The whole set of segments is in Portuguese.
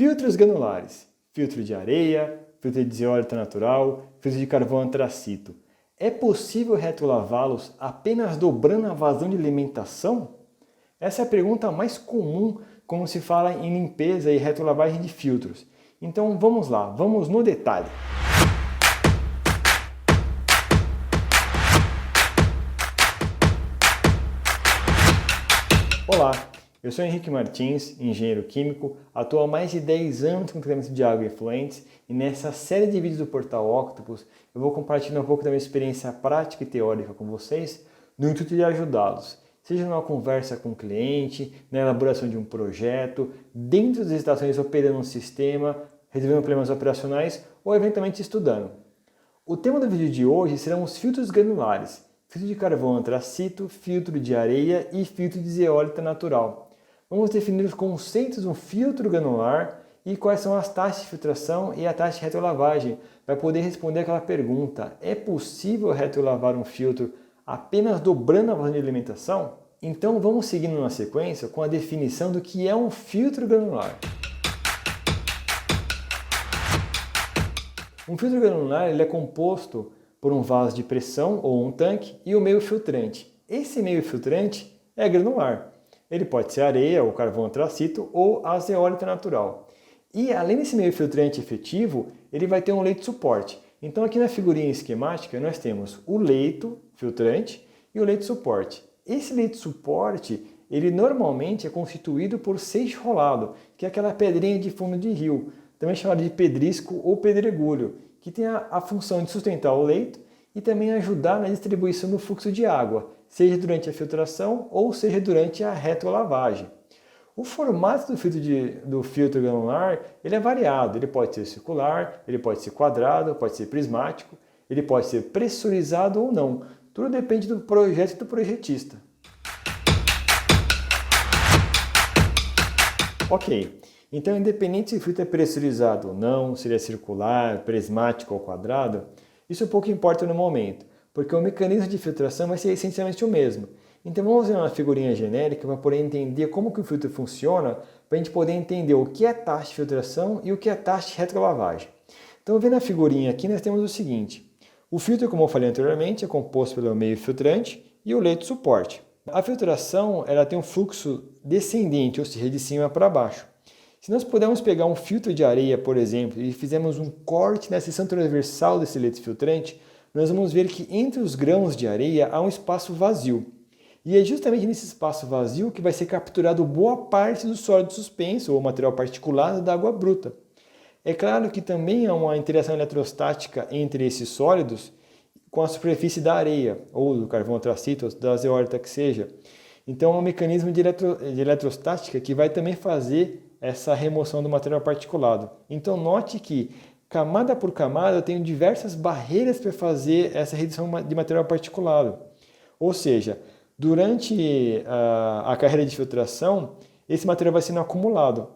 Filtros granulares, filtro de areia, filtro de zeólita natural, filtro de carvão antracito. É possível retrolavá-los apenas dobrando a vazão de alimentação? Essa é a pergunta mais comum quando se fala em limpeza e retrolavagem de filtros. Então vamos lá, vamos no detalhe. Olá, eu sou Henrique Martins, engenheiro químico, atuo há mais de 10 anos com tratamento de água e efluentes e nessa série de vídeos do Portal Octopus eu vou compartilhar um pouco da minha experiência prática e teórica com vocês no intuito de ajudá-los, seja numa conversa com o cliente, na elaboração de um projeto, dentro das estações operando um sistema, resolvendo problemas operacionais ou eventualmente estudando. O tema do vídeo de hoje serão os filtros granulares, filtro de carvão antracito, filtro de areia e filtro de zeólita natural. Vamos definir os conceitos do filtro granular e quais são as taxas de filtração e a taxa de retrolavagem para poder responder aquela pergunta: é possível retrolavar um filtro apenas dobrando a vazão de alimentação? Então vamos seguindo na sequência com a definição do que é um filtro granular. Um filtro granular ele é composto por um vaso de pressão ou um tanque e o meio filtrante. Esse meio filtrante é granular. Ele pode ser areia ou carvão antracito ou a zeólita natural. E além desse meio filtrante efetivo, ele vai ter um leito suporte. Então aqui na figurinha esquemática nós temos o leito filtrante e o leito suporte. Esse leito suporte, ele normalmente é constituído por seixo rolado, que é aquela pedrinha de fundo de rio, também chamada de pedrisco ou pedregulho, que tem a função de sustentar o leito e também ajudar na distribuição do fluxo de água, seja durante a filtração ou seja durante a retrolavagem. O formato do filtro granular ele é variado, ele pode ser circular, ele pode ser quadrado, pode ser prismático, ele pode ser pressurizado ou não, tudo depende do projeto e do projetista. Ok. Então, independente se o filtro é pressurizado ou não, se ele é circular, prismático ou quadrado, isso pouco importa no momento, porque o mecanismo de filtração vai ser essencialmente o mesmo. Então, vamos ver uma figurinha genérica para poder entender como que o filtro funciona, para a gente poder entender o que é taxa de filtração e o que é taxa de retrolavagem. Então, vendo a figurinha aqui, nós temos o seguinte. O filtro, como eu falei anteriormente, é composto pelo meio filtrante e o leito suporte. A filtração ela tem um fluxo descendente, ou seja, de cima para baixo. Se nós pudermos pegar um filtro de areia, por exemplo, e fizermos um corte na seção transversal desse leito filtrante, nós vamos ver que entre os grãos de areia há um espaço vazio. E é justamente nesse espaço vazio que vai ser capturado boa parte do sólido suspenso ou material particulado da água bruta. É claro que também há uma interação eletrostática entre esses sólidos com a superfície da areia, ou do carvão antracito, ou da zeólita que seja. Então é um mecanismo de eletrostática que vai também fazer essa remoção do material particulado. Então note que camada por camada eu tenho diversas barreiras para fazer essa redução de material particulado. Ou seja, durante a carreira de filtração, esse material vai sendo acumulado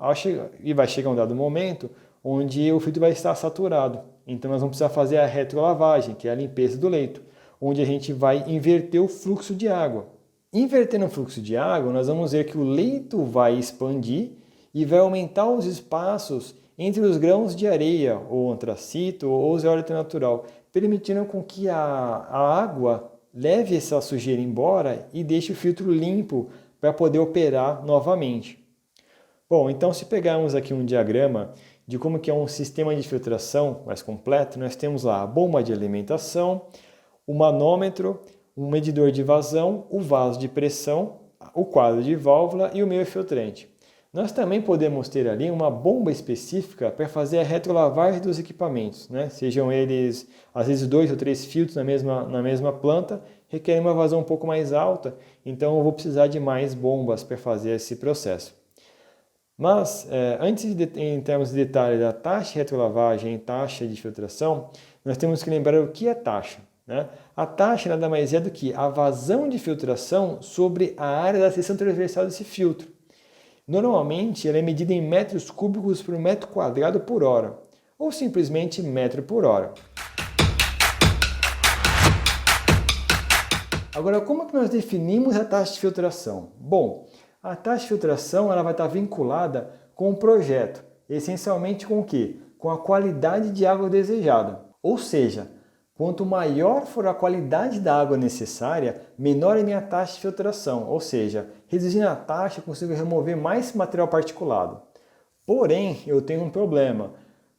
e vai chegar um dado momento onde o filtro vai estar saturado. Então nós vamos precisar fazer a retrolavagem, que é a limpeza do leito, onde a gente vai inverter o fluxo de água. Invertendo o fluxo de água, nós vamos ver que o leito vai expandir e vai aumentar os espaços entre os grãos de areia, ou antracito, ou zeólita natural, permitindo com que a água leve essa sujeira embora e deixe o filtro limpo para poder operar novamente. Bom, então se pegarmos aqui um diagrama de como que é um sistema de filtração mais completo, nós temos lá a bomba de alimentação, o manômetro, um medidor de vazão, o vaso de pressão, o quadro de válvula e o meio filtrante. Nós também podemos ter ali uma bomba específica para fazer a retrolavagem dos equipamentos, né? Sejam eles, às vezes, 2 ou 3 filtros na mesma planta, requerem uma vazão um pouco mais alta, então eu vou precisar de mais bombas para fazer esse processo. Mas, antes de entrarmos em detalhe da taxa de retrolavagem e taxa de filtração, nós temos que lembrar o que é taxa, né? A taxa nada mais é do que a vazão de filtração sobre a área da seção transversal desse filtro. Normalmente, ela é medida em metros cúbicos por metro quadrado por hora, ou simplesmente metro por hora. Agora, como que nós definimos a taxa de filtração? Bom, a taxa de filtração ela vai estar vinculada com o projeto. essencialmente com o quê? Com a qualidade de água desejada. Ou seja, quanto maior for a qualidade da água necessária, menor é a minha taxa de filtração. Ou seja, reduzindo a taxa, eu consigo remover mais material particulado. Porém, eu tenho um problema.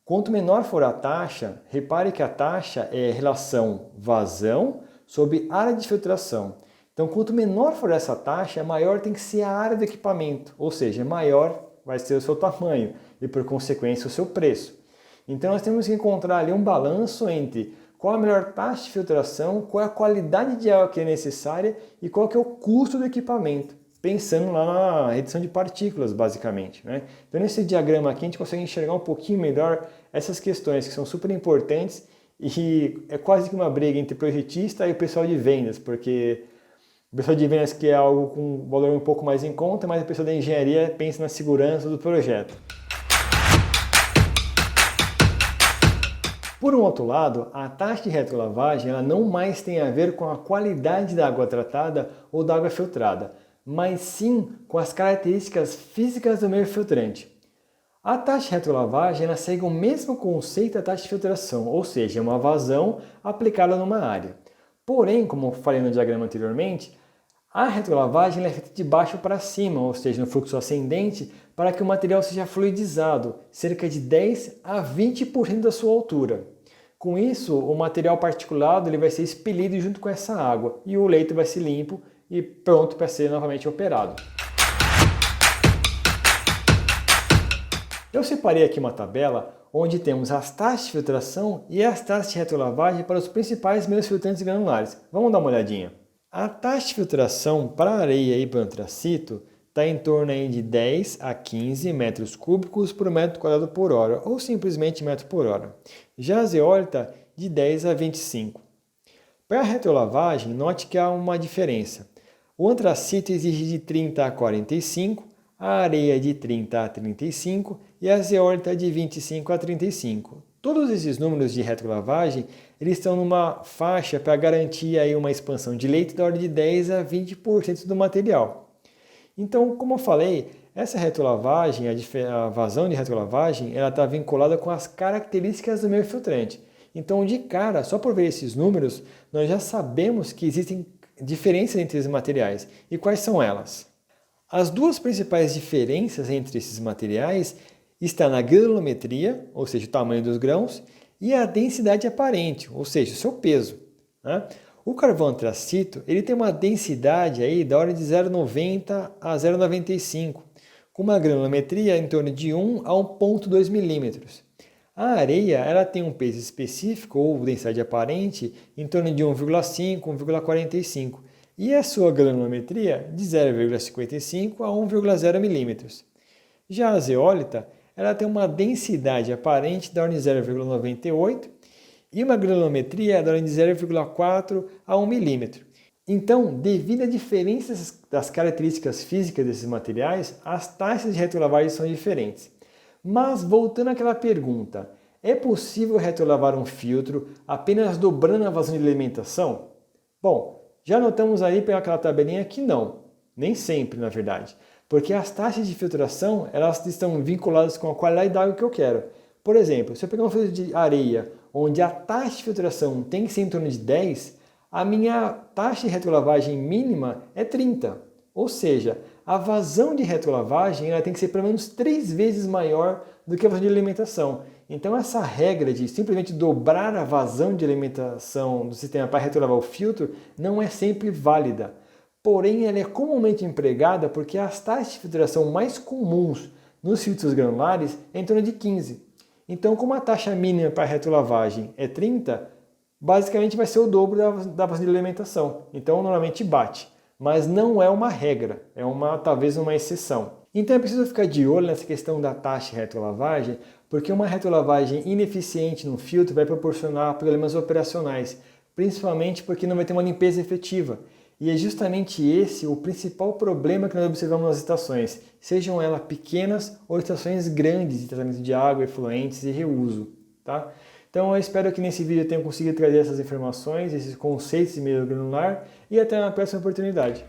Quanto menor for a taxa, repare que a taxa é relação vazão sobre área de filtração. Então, quanto menor for essa taxa, maior tem que ser a área do equipamento, ou seja, maior vai ser o seu tamanho e, por consequência, o seu preço. Então, nós temos que encontrar ali um balanço entre qual a melhor taxa de filtração, qual é a qualidade de água que é necessária e qual que é o custo do equipamento, pensando lá na redução de partículas, basicamente, né? Então, nesse diagrama aqui, a gente consegue enxergar um pouquinho melhor essas questões que são super importantes e é quase que uma briga entre projetista e o pessoal de vendas, porque o pessoal de vendas quer algo com valor um pouco mais em conta, mas a pessoa da engenharia pensa na segurança do projeto. Por um outro lado, a taxa de retrolavagem ela não mais tem a ver com a qualidade da água tratada ou da água filtrada, mas sim com as características físicas do meio filtrante. A taxa de retrolavagem ela segue o mesmo conceito da taxa de filtração, ou seja, uma vazão aplicada numa área. Porém, como eu falei no diagrama anteriormente, a retrolavagem é feita de baixo para cima, ou seja, no fluxo ascendente, para que o material seja fluidizado, cerca de 10 a 20% da sua altura. Com isso, o material particulado ele vai ser expelido junto com essa água e o leito vai ser limpo e pronto para ser novamente operado. Eu separei aqui uma tabela onde temos as taxas de filtração e as taxas de retrolavagem para os principais meios filtrantes granulares. Vamos dar uma olhadinha. A taxa de filtração para areia e para antracito está em torno aí de 10 a 15 metros cúbicos por metro quadrado por hora, ou simplesmente metro por hora. Já a zeólita, de 10 a 25. Para a retrolavagem, note que há uma diferença. O antracito exige de 30 a 45, a areia de 30 a 35 e a zeólita de 25 a 35. Todos esses números de retrolavagem eles estão numa faixa para garantir aí uma expansão de leito da ordem de 10 a 20% do material. Então, como eu falei, essa retrolavagem, a vazão de retrolavagem, ela está vinculada com as características do meio filtrante. Então, de cara, só por ver esses números, nós já sabemos que existem diferenças entre os materiais. E quais são elas? As duas principais diferenças entre esses materiais estão na granulometria, ou seja, o tamanho dos grãos, e a densidade aparente, ou seja, o seu peso, né? O carvão antracito ele tem uma densidade aí da ordem de 0,90 a 0,95, com uma granulometria em torno de 1 a 1,2 milímetros. A areia ela tem um peso específico ou densidade aparente em torno de 1,5 a 1,45 e a sua granulometria de 0,55 a 1,0 milímetros. Já a zeólita ela tem uma densidade aparente da ordem de 0,98 e uma granulometria da ordem de 0,4 a 1 milímetro. Então, devido à diferença das características físicas desses materiais, as taxas de retrolavagem são diferentes. Mas, voltando àquela pergunta, é possível retrolavar um filtro apenas dobrando a vazão de alimentação? Bom, já notamos aí pelaquela tabelinha que não, nem sempre na verdade. Porque as taxas de filtração elas estão vinculadas com a qualidade da água que eu quero. Por exemplo, se eu pegar um filtro de areia onde a taxa de filtração tem que ser em torno de 10, a minha taxa de retrolavagem mínima é 30. Ou seja, a vazão de retrolavagem ela tem que ser pelo menos 3 vezes maior do que a vazão de alimentação. Então essa regra de simplesmente dobrar a vazão de alimentação do sistema para retrolavar o filtro não é sempre válida. Porém, ela é comumente empregada porque as taxas de filtração mais comuns nos filtros granulares é em torno de 15. Então, como a taxa mínima para retrolavagem é 30, basicamente vai ser o dobro da vazão de alimentação. Então, normalmente bate. Mas não é uma regra, é talvez uma exceção. Então, é preciso ficar de olho nessa questão da taxa de retrolavagem, porque uma retrolavagem ineficiente no filtro vai proporcionar problemas operacionais, principalmente porque não vai ter uma limpeza efetiva. E é justamente esse o principal problema que nós observamos nas estações, sejam elas pequenas ou estações grandes de tratamento de água, efluentes e reuso. Tá? Então eu espero que nesse vídeo eu tenha conseguido trazer essas informações, esses conceitos de meio granular e até uma próxima oportunidade.